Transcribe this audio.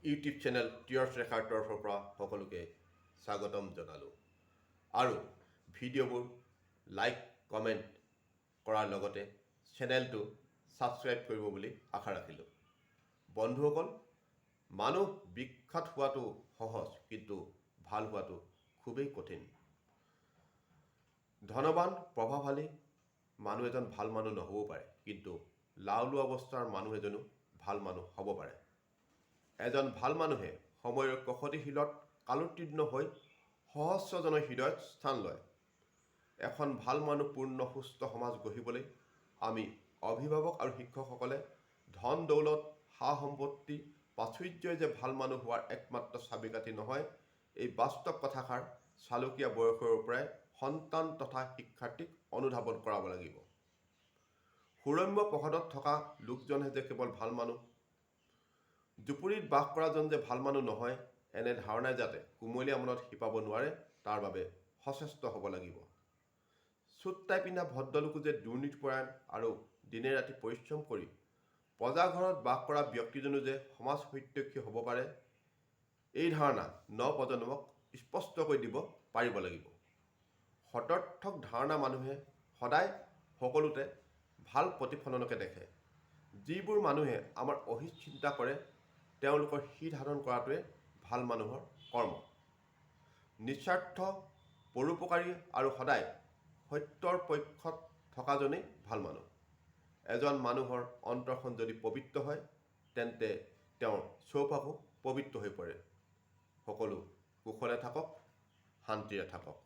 YouTube channel টিয়ৰ্ছ ৰেখাৰ তৰফৰ পৰা সকলোকে স্বাগতম জনালোঁ আৰু ভিডিঅ'বোৰ লাইক কমেণ্ট কৰাৰ লগতে চেনেলটো ছাবস্ক্ৰাইব কৰিব বুলি আশা ৰাখিলোঁ। বন্ধুসকল, মানুহ বিখ্যাত হোৱাটো সহজ, কিন্তু ভাল হোৱাটো খুবেই কঠিন। ধনবান প্ৰভাৱশালী মানুহ এজন ভাল মানুহ নহ'বও পাৰে, কিন্তু লাওলোৱা অৱস্থাৰ মানুহ এজনো ভাল মানুহ হ'ব পাৰে। এজন ভাল মানুহে সময়ৰ কষটিশীলত কালোত্তীৰ্ণ হৈ সহস্ৰজনৰ হৃদয়ত স্থান লয়। এখন ভাল মানুহপূৰ্ণ সুস্থ সমাজ গঢ়িবলৈ আমি অভিভাৱক আৰু শিক্ষকসকলে ধন দৌলত সা সম্পত্তি প্ৰাচুৰ্যই যে ভাল মানুহ হোৱাৰ একমাত্ৰ চাবিকাঠি নহয়, এই বাস্তৱ কথাষাৰ চালুকীয়া বয়সৰ পৰাই সন্তান তথা শিক্ষাৰ্থীক অনুধাৱন কৰাব লাগিব। সুৰম্য প্ৰসাদত থকা লোকজনহে যে কেৱল ভাল মানুহ, জুপুৰিত বাস কৰাজন যে ভাল মানুহ নহয়, এনে ধাৰণাই যাতে কুমলীয়া মনত শিপাব নোৱাৰে, তাৰ বাবে সচেষ্ট হ'ব লাগিব। চুট টাই পিন্ধা ভদ্ৰলোকো যে দুৰ্নীতিপৰায়ণ আৰু দিনে ৰাতি পৰিশ্ৰম কৰি প্ৰজাঘৰত বাস কৰা ব্যক্তিজনো যে সমাজ হিতৈষী হ'ব পাৰে, এই ধাৰণা নৱপ্ৰজন্মক স্পষ্টকৈ দিব পাৰিব লাগিব। সদৰ্থক ধাৰণা মানুহে সদায় সকলোতে ভাল প্ৰতিফলনকে দেখে। যিবোৰ মানুহে আমাৰ অহিত চিন্তা কৰে, তেওঁলোকৰ হিত সাধন কৰাটোৱে ভাল মানুহৰ কৰ্ম। নিস্বাৰ্থ, পৰোপকাৰী আৰু সদায় সত্যৰ পক্ষত থকাজনেই ভাল মানুহ। এজন মানুহৰ অন্তৰখন যদি পবিত্ৰ হয়, তেন্তে তেওঁৰ চৌপাশো পবিত্ৰ হৈ পৰে। সকলো কুশলে থাকক, শান্তিৰে থাকক।